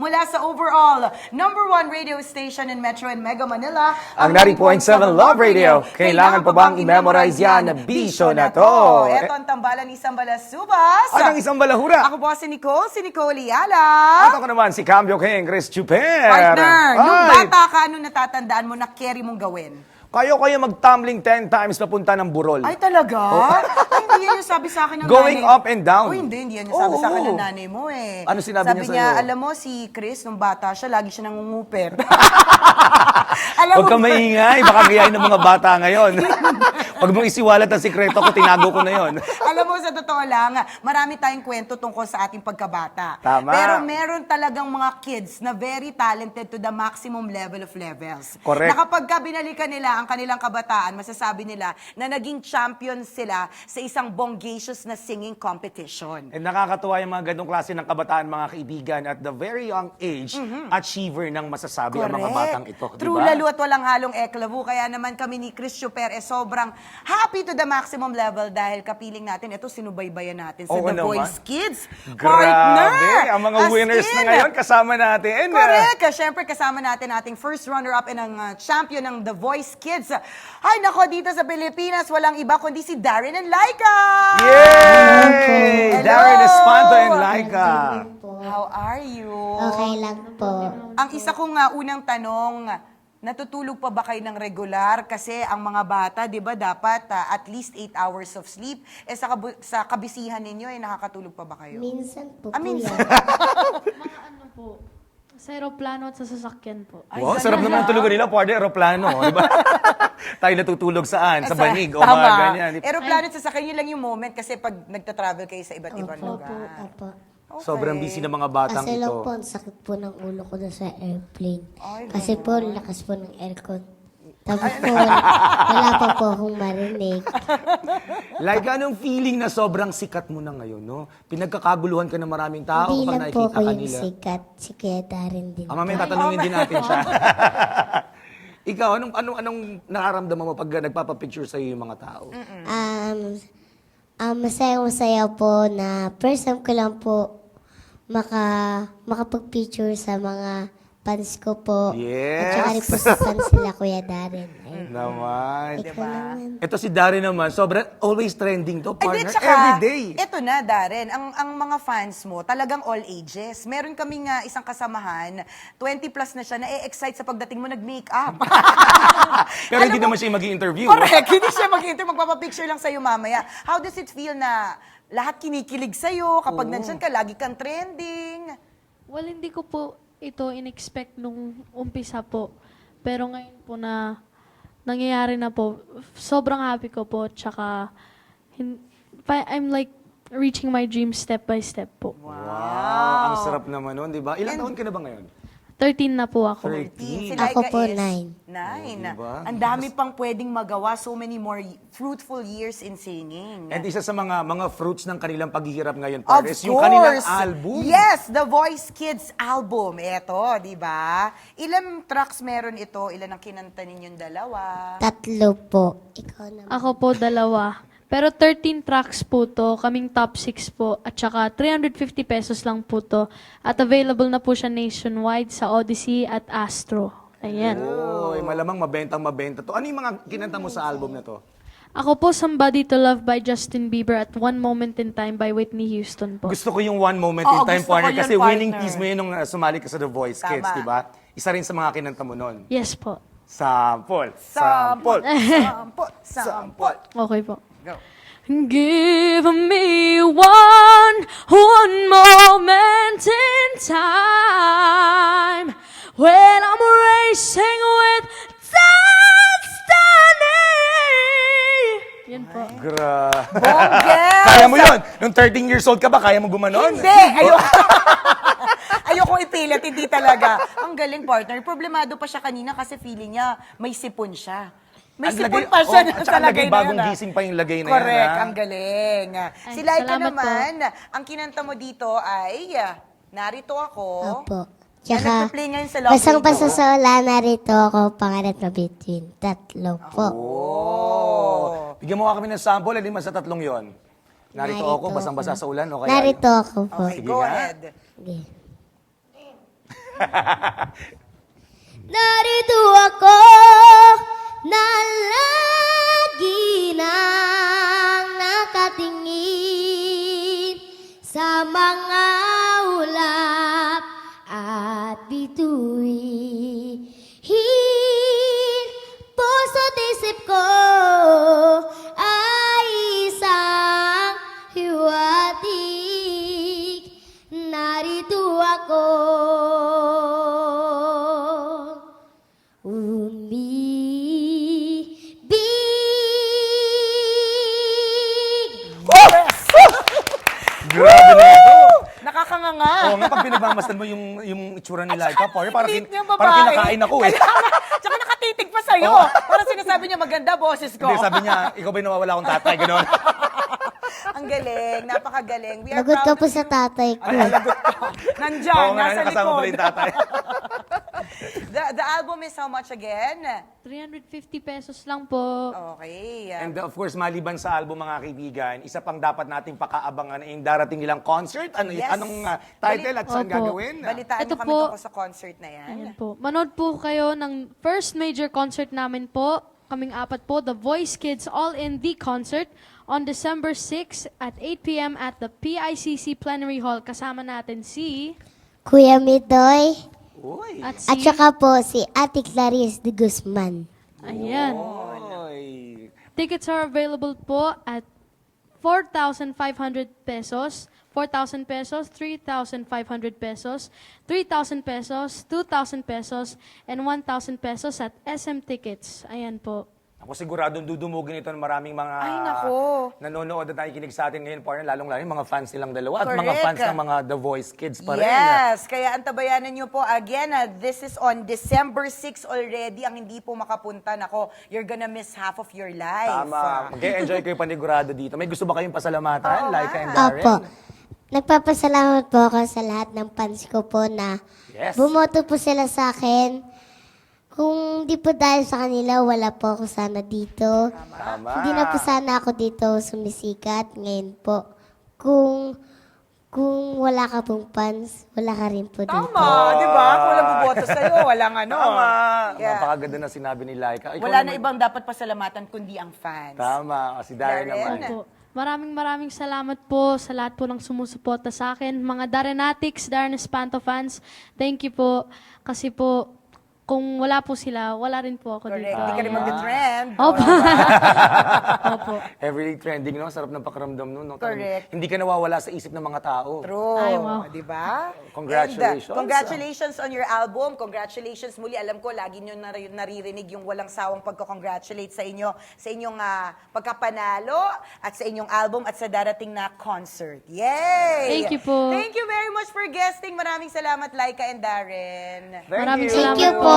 mula sa overall #1 radio station in Metro and Mega Manila, Ang 90.7 Love Radio. Kailangan pa bang i-memorize yan na bisyo na to? Ito ang tambalan ni Sambala Subas. At ang isang balahura. Ako po si Nicole Liala. At ako naman si Cambio King, Chris Chuper. Partner, nung Ay! bata ka, ano natatandaan mo na carry mong gawin? Kayo mag-tumbling 10 times papunta ng burol. Ay, talaga? Ay, hindi yan yung sabi sa akin ng Going nanay. up and down. Oh, hindi yan yung sabi sa akin Oo. ng nanay mo eh. Ano sinabi niya niya, sa'yo? alam mo, si Chris, nung bata siya, lagi siya nangunguper. Huwag ka maingay, baka gayahin ng mga bata ngayon. Pag mong isiwalat ang sikreto ko, tinago ko na yon. Alam mo, sa totoo lang, marami tayong kwento tungkol sa ating pagkabata. Tama. Pero meron talagang mga kids na very talented to the maximum level of levels. Correct. Na kapag binalikan nila ang kanilang kabataan, masasabi nila na naging champion sila sa isang bongacious na singing competition. And nakakatuwa yung mga ganong klase ng kabataan, mga kaibigan, at the very young age, achiever ng masasabi ang mga batang ito. True lalo at walang halong eklavu. Kaya naman kami ni Chris Chuper sobrang happy to the maximum level dahil kapiling natin, ito sinubaybayan natin sa Oo The naman. Voice Kids. Grabe! Partner! Ang mga As winners na in, ngayon, kasama natin. Correct! Siyempre, kasama natin ating first runner-up and ang champion ng The Voice Kids. Ay, nako, dito sa Pilipinas, walang iba kundi si Darren and Laika! Yay! Hello! Darren Espanto and Laika. How are you? Okay lang po. Ang isa kong unang tanong, natutulog pa ba kayo ng regular? Kasi ang mga bata, di ba, dapat at least 8 hours of sleep. Sa kabisihan ninyo, nakakatulog pa ba kayo? Minsan po Minsan. Mga ano po, sa aeroplano at sa sasakyan po. Ay, Wow, ganun sarap naman ba? ang tulugan nila, partner, aeroplano. Di ba? Tayo natutulog saan? Sa banig o Tama. mga ganyan. Aeroplano sa sakay nyo lang yung moment kasi pag nagta-travel kayo sa iba't ibang Opo, lugar. opo. Okay. Sobrang busy ng mga batang Kasi lang ito. po, ang sakit po ng ulo ko na sa airplane. Ay, Kasi po, lakas po ng aircon. Tapos po, wala pa po akong marinig. Like, anong feeling na sobrang sikat mo na ngayon, no? Pinagkakaguluhan ka ng maraming tao Hindi kapag lang po nakikita ako ka yung nila. sikat. Si Kuya Darren din. Mamaya tatanungin din natin siya. Ikaw, anong nakaramdaman mo pag nagpapapicture sa'yo yung mga tao? Masayang-masaya po na first time ko lang po makapag-picture sa mga fans ko po. Yes. At saka rin po sa fans nila, Kuya Darren. Ay, Naman. ikaw naman. Ito si Darren naman, sobrang always trending to, Hindi, partner. tsaka, Every day. Eto na, Darren, ang mga fans mo, talagang all ages. Meron kaming isang kasamahan, 20 plus na siya, na-excite sa pagdating mo, nag-makeup. Pero Alam hindi mo, naman siya mag-i-interview. Correct, hindi siya mag-interview, magpapapicture lang sa'yo mamaya. How does it feel na lahat kinikilig sa'yo, kapag nandyan ka, lagi kang trending? Well, hindi ko po ito in-expect nung umpisa po. Pero ngayon po na nangyayari na po, sobrang happy ko po. Tsaka, I'm like reaching my dream step by step po. Wow, ang sarap naman nun, di ba? Ilang taon ka na ba ngayon? 13 na po ako. 13. Si Ako Laika po, is 9. 9. Diba? Ang dami pang pwedeng magawa, so many more fruitful years in singing. And isa sa mga fruits ng kanilang paghihirap ngayon, Of partners, course. yung kanilang album. Yes, The Voice Kids album. Ito, di ba? Ilang tracks meron ito? Ilan ang kinanta ninyong dalawa? Tatlo po. Ikaw naman. Ako po, 2. Pero 13 tracks po to, kaming top 6 po, at saka 350 pesos lang po to. At available na po siya nationwide sa Odyssey at Astro. Ayan. Oy, malamang mabenta to. Ano yung mga kinanta mo sa album na to? Ako po, Somebody to Love by Justin Bieber at One Moment in Time by Whitney Houston po. Gusto ko yung One Moment in Oo, Time, gusto ko partner. yun, Kasi winning partner. piece mo yun nung sumali ka sa The Voice Tama. Kids, di ba? Isa rin sa mga kinanta mo nun. Yes po. Sample. Sampol. Sample. Sampol. Sampol. Okay po. Go. Give me one moment in time when I'm racing with destiny. Yan po. Bonggel! Kaya mo yun? Nung 13 years old ka ba, kaya mo gumanon? Hindi! Ayoko ipilit, hindi talaga. Ang galing, partner. Problemado pa siya kanina kasi feeling niya may sipon siya. May Ang sipon lagay- pa siya oh, at sa saka lagay lagay, na bagong yun, gising pa yung lagay na yan, Correct, ha? ang galing. Si Ay, Laika salamat po. naman, ang kinanta mo dito ay Narito Ako. Opo. Na Tsaka, nagpa-play ngayon sa Love basang-basa Radio. sa wala na rito ako, pangarap na between. Tatlo po. Oh. Bigyan mo nga kami ng sample, alin man sa tatlong yon. Narito Narito ako, basang-basa ako. sa ulan, o kaya... Narito ako po. Okay, Sige go nga. ahead. Okay. Narito ako na lagi nang nakatingin sa mga ulap at bituin. Puso't isip ko ay isang hiwatig. Narito ako Grabe na ito. Nakakanganga. Oo nga, pag pinagmamasdan mo yung itsura ni Laika, parang Cute niyang babae. parang kinakain ako eh. Kaya nga, tsaka nakatitig pa sa'yo. Parang sinasabi niya, maganda boses ko. Hindi, sabi niya, ikaw ba yung nawawala akong tatay, gano'n. Ang galing, napakagaling. We are lagot ka proud. po sa tatay ko. Nandyan, Oo nga, nasa kasama pala likod. yung tatay. The album is how much again? 350 pesos lang po. Okay. And of course, maliban sa album, mga kaibigan, isa pang dapat nating pakaabangan ay yung darating nilang concert. Yes. Anong title at saan Opo. gagawin? Balitaan Ito niyo kami po. tungkol sa concert na yan. Ayan po. Manood po kayo ng first major concert namin po. Kaming apat po, The Voice Kids All in the Concert on December 6 at 8 p.m. at the PICC Plenary Hall. Kasama natin si... Kuya Midoy Uy. At si... at saka po si Ate Clarice de Guzman. Ayan. Uy. Tickets are available po at 4,500 pesos, 4,000 pesos, 3,500 pesos, 3,000 pesos, 2,000 pesos, and 1,000 pesos at SM Tickets. Ayan po. Ako siguradong dudumugin ito ng maraming mga Ay, nako. nanonood at nakikinig sa atin ngayon, partner, lalong-lalo yung mga fans nilang dalawa at mga Correct. fans ng mga The Voice Kids pa rin. Yes, kaya antabayanan niyo po. Again, this is on December 6 already. Ang hindi po makapunta, nako, you're gonna miss half of your life. Tama. Mag-enjoy kayo panigurado dito. May gusto ba kayong pasalamatan, Oo Laika nga. and Darren? Opo. Nagpapasalamat po ako sa lahat ng fans ko po na Yes. bumoto po sila sa akin. Kung di po dahil sa kanila, wala po ako sana dito. Tama. Hindi na po sana ako dito sumisikat. Ngayon po, kung wala ka pong fans, wala ka rin po dito. Tama, di ba? Kung walang buboto sa'yo, walang ano. Tama. Yeah. Napakaganda na sinabi ni Laika. Ikaw Wala na naman- ibang dapat pasalamatan kundi ang fans. Tama. Si Darren Darren. naman. Po. Maraming salamat po sa lahat po ng sumusuporta sa akin. Mga Darrenatics, Darren Espanto fans, thank you po. Kasi po, kung wala po sila, wala rin po ako Correct. dito. Hindi ka rin mag-trend. Opo. Opo. Everyday trending, no? Sarap ng pakiramdam nun. No? Correct. Hindi ka nawawala sa isip ng mga tao. True. Ay, wow. Di ba? Congratulations. And, congratulations on your album. Congratulations muli. Alam ko, lagi nyo naririnig yung walang sawang pagko-congratulate sa inyo, sa inyong pagkapanalo, at sa inyong album, at sa darating na concert. Yay! Thank you po. Thank you very much for guesting. Maraming salamat, Laika and Darren. Thank Maraming you. Thank you salamat po.